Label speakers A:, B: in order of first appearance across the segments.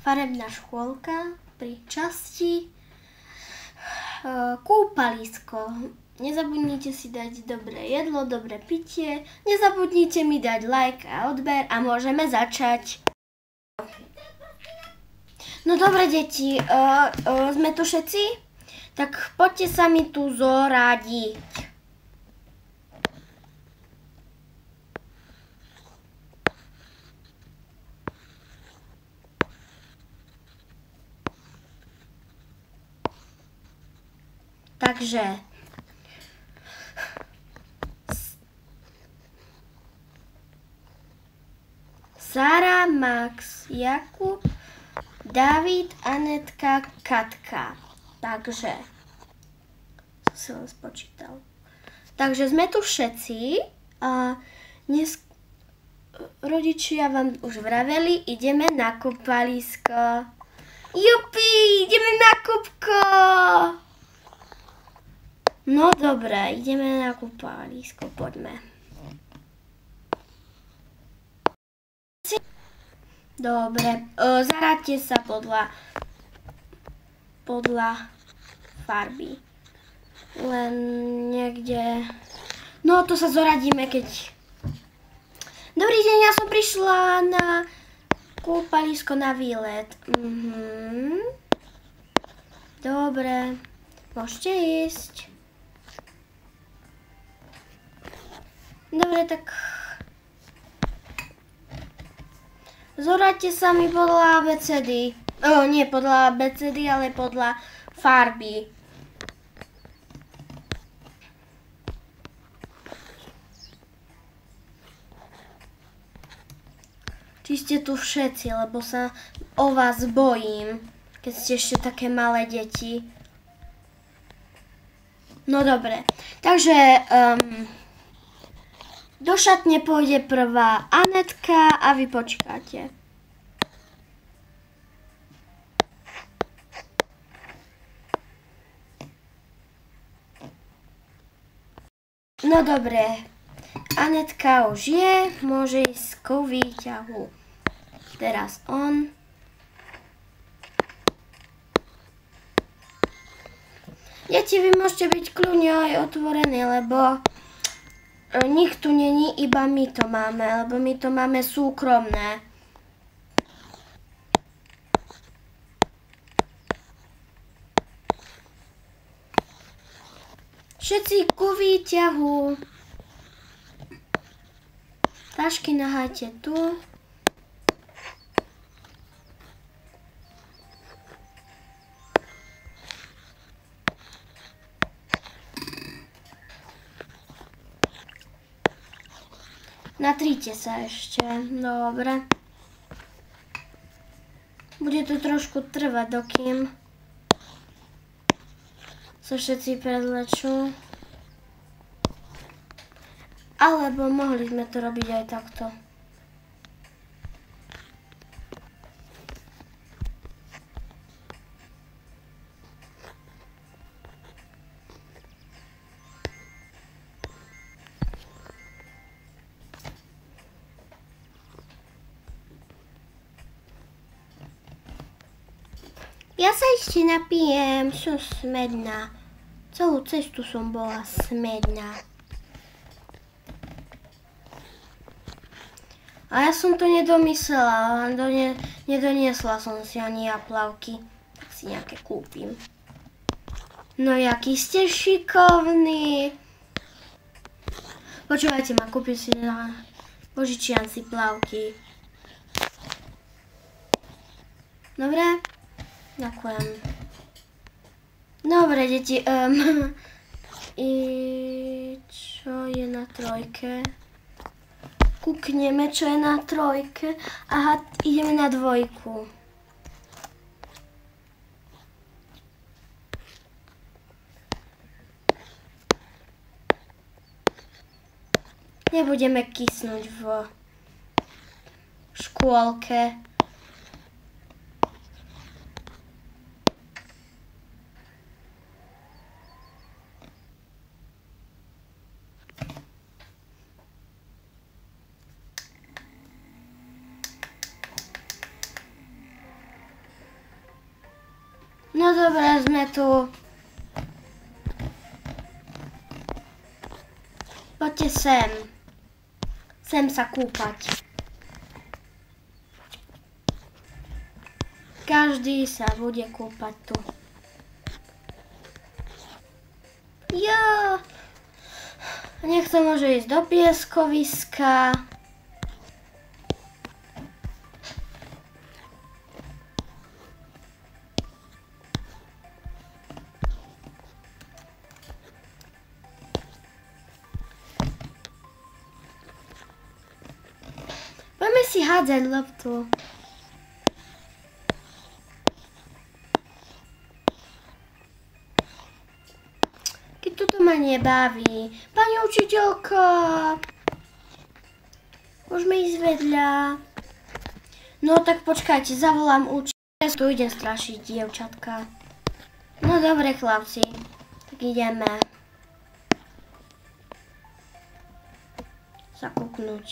A: Farebná škôlka pri časti kúpalisko. Nezabudnite si dať dobré jedlo, dobré pitie. Nezabudnite mi dať like a odber a môžeme začať. No dobre, deti, sme tu všetci? Tak poďte sa mi tu zoradiť. Takže Sara, Max, Jakub, David, Anetka, Katka. Takže si len spočítal. Takže sme tu všetci a dnes rodičia vám už vraveli, ideme na kúpalisko. Jupi, ideme na kúpko! No dobre, ideme na kúpalisko, poďme. Dobre, zaradte sa podľa farby. Len niekde... No to sa zoradíme, keď... Dobrý deň, ja som prišla na kúpalisko na výlet. Dobre, môžete ísť. Dobre, tak zoraďte sa mi podľa abecedy. Nie podľa abecedy, ale podľa farby. Či ste tu všetci, lebo sa o vás bojím, keď ste ešte také malé deti. No dobre, takže... do šatne pôjde prvá Anetka a vy počkáte. No dobre, Anetka už je, môže ísť k výťahu. Teraz on. Deti, vy môžete byť kľudne aj otvorení, lebo... Nik tu není, iba my to máme, lebo my to máme súkromné. Všetci ku výťahu. Tašky nahajte tu. Natrite sa ešte, dobre. Bude to trošku trvať, dokým sa všetci predlečú. Alebo mohli sme to robiť aj takto. Ja sa ešte napijem, som smedná. Celú cestu som bola smedná. A ja som to nedomyslela, nedoniesla som si ani japlavky. Tak si nejaké kúpim. No jaký ste šikovní. Počúvajte ma, kúpim si požičiam si plavky. Dobre? Ďakujem. Dobre, deti. Čo je na trojke? Kúkneme, čo je na trojke. Aha, ideme na dvojku. Nebudeme kysnúť v škôlke. No dobré, sme tu. Poďte sem. Sem sa kúpať. Každý sa bude kúpať tu. Ja. Niekto môže ísť do pieskoviska. Poďme si hádzať loptu. Keď toto ma nebaví. Pani učiteľka. Môžeme ísť vedľa. No tak počkajte, zavolám učiteľku. Tu idem strašiť dievčatka. No dobre chlapci. Tak ideme. Zakúknuť.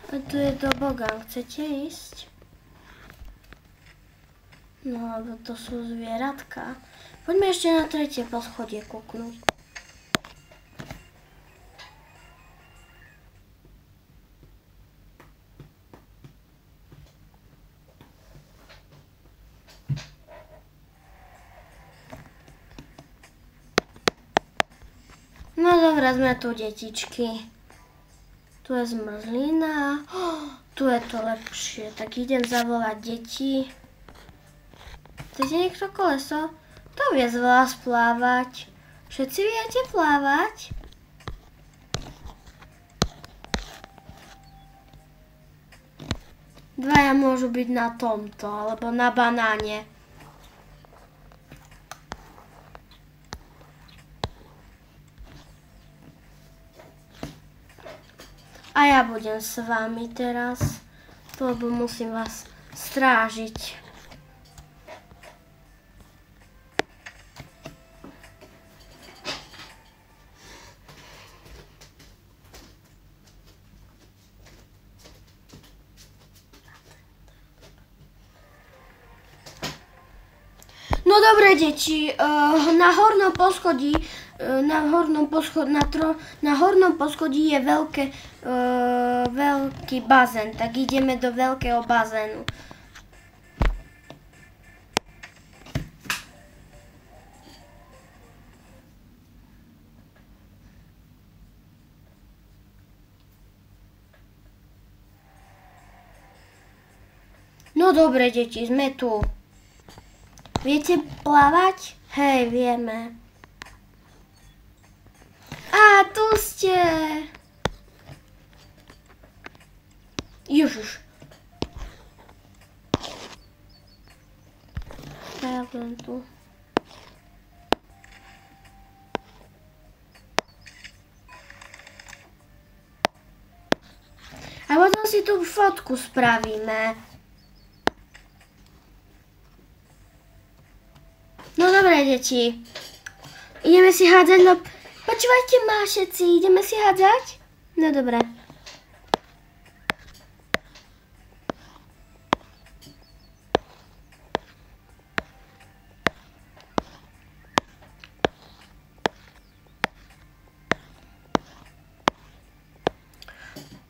A: A tu je tobogán. Chcete ísť? No, alebo to sú zvieratka. Poďme ešte na 3. poschodie kúknuť. No dobré, sme tu, detičky. Tu je zmrzlina. Tu je to lepšie. Tak idem zavolať deti. Chcete niekto koleso? To vie z vás plávať. Všetci viete plávať? Dvaja môžu byť na tomto, alebo na banáne. A ja budem s vami teraz, lebo musím vás strážiť. No dobre, deti, na hornom poschodí je veľký bazén, tak ideme do veľkého bazénu. No dobre, deti, sme tu. Viete plávať? Hej, vieme. Á, tu ste. Ježiš. Ja budem tu. A potom si tú fotku spravíme. No dobré, deti. Ideme si hádzať, no počúvajte ma všetci, ideme si hádzať? No dobré.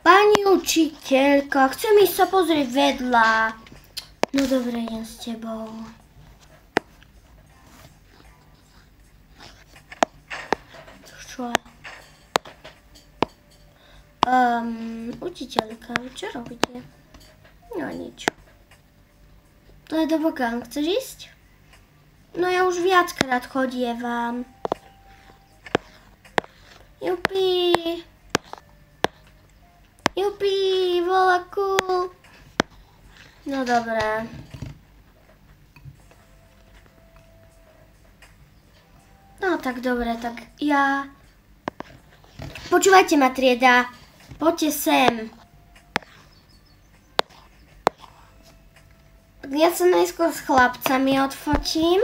A: Pani učiteľka, chcem ísť sa pozrieť vedľa. No dobré, idem s tebou. Učiteľka, čo robíte? No nič. To je tobogán, chceš ísť? No ja už viackrát chodievam. Jupi. Jupi, volaku. No dobré. No tak dobre, tak ja... Počúvajte ma, trieda. Poďte sem. Ja sa najskôr s chlapcami odfotím.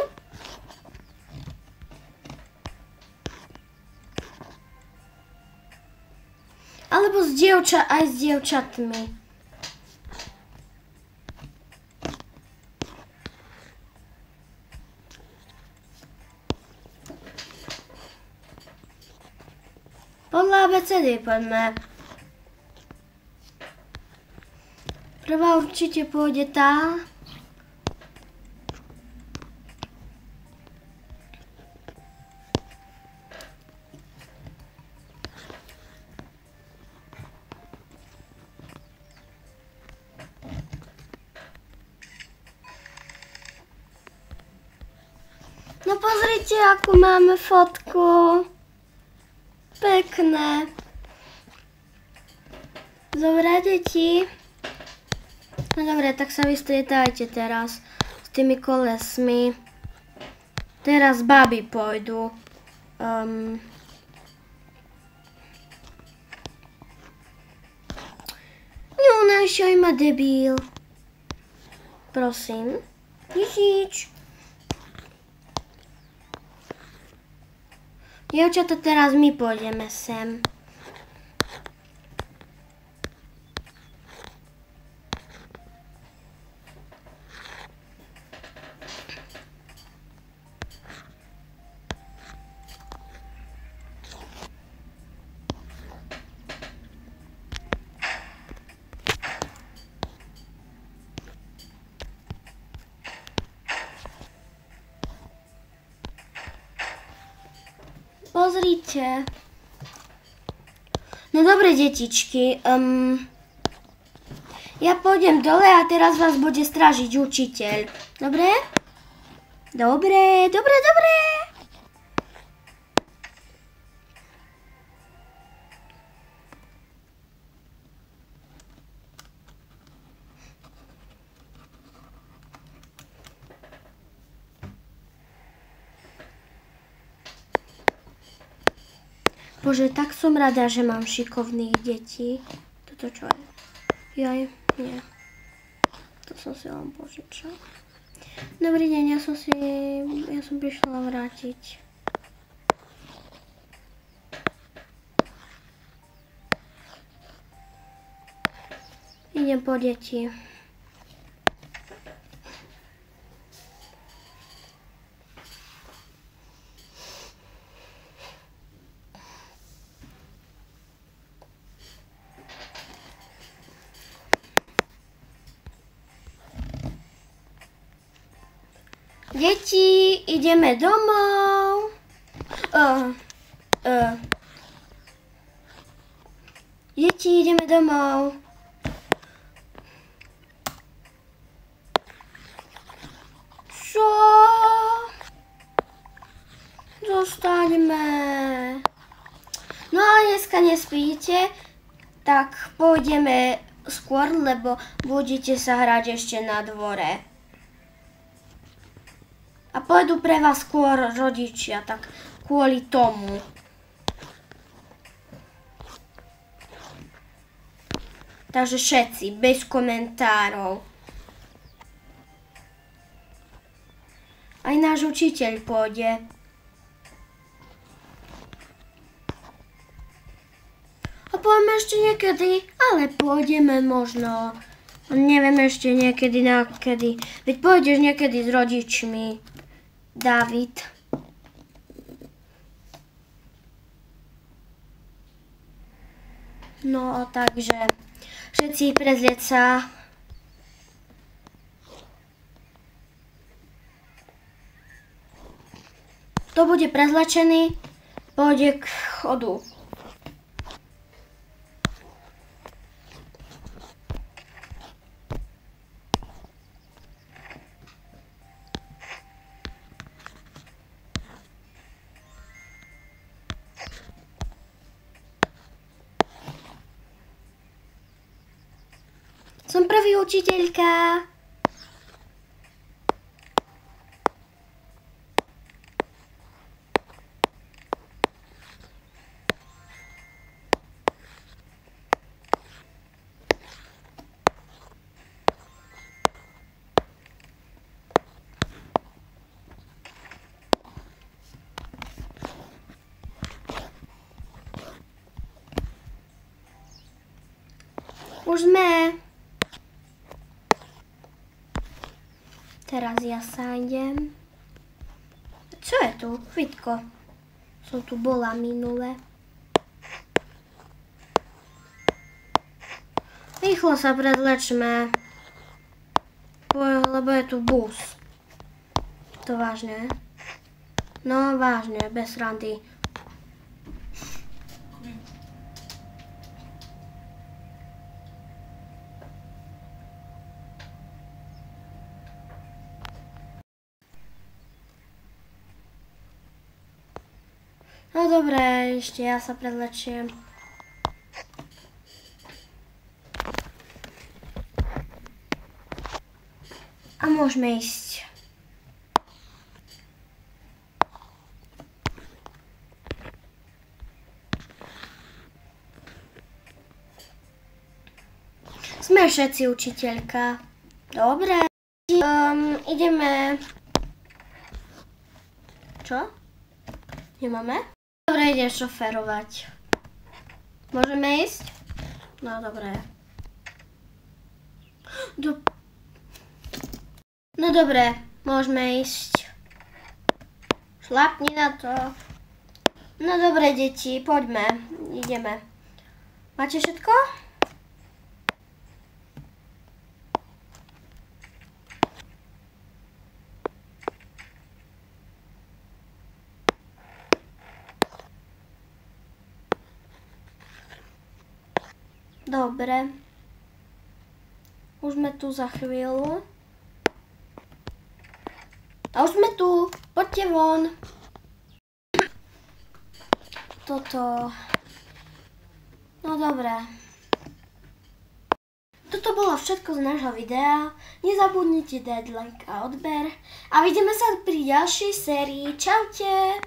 A: Alebo aj s dievčatmi. Podľa ABCD poďme. Prvá určite pôjde tá. No pozrite, akú máme fotku. Pekné. Dobre, deti. No dobre, tak sa vystrietajte teraz s tými kolesmi. Teraz baby pôjdu. No, našoj ma debil. Prosím. Nič. Dievčatá, teraz my pôjdeme sem. Pozrite. No dobre, detičky. Ja pôjdem dole a teraz vás bude strážiť učiteľ. Dobre? Dobre. Bože, tak som rada, že mám šikovných detí. Toto čo je? Jaj, nie. To som si len požičala. Dobrý deň, ja som prišla vrátiť. Idem po deti. Deti, ideme domov. Deti, ideme domov. Čo? Zostaňme. No ale dneska nespíte, tak pôjdeme skôr, lebo budete sa hrať ešte na dvore. A pôjdu pre vás skôr rodičia, tak kvôli tomu. Takže všetci, bez komentárov. Aj náš učiteľ pôjde. A pôjdeme ešte niekedy, ale pôjdeme možno. Neviem ešte niekedy, nakedy. Veď pôjdeš niekedy s rodičmi. David. No, takže všetci prezlieť sa. Kto bude prezlečený, pôjde k chodu. Som prvý učiteľka. Už sme. Teraz ja sa idem. Čo je tu? Vitko. Som tu bola minule. Rýchlo sa predlečme. Lebo je tu bus. To vážne? No vážne, bez randy. No dobré, ešte ja sa predlečiem. A môžeme ísť. Sme všetci učiteľka. Dobre. Ideme. Čo? Nemáme? Dobre, idem šoférovať. Môžeme ísť? No, dobre. No, dobre, môžeme ísť. Šlapni na to. No, dobre, deti, poďme. Ideme. Máte všetko? Dobre. Už sme tu za chvíľu. A už sme tu. Poďte von. Toto. No dobré. Toto bolo všetko z nášho videa. Nezabudnite dať like a odber. A vidíme sa pri ďalšej sérii. Čaute.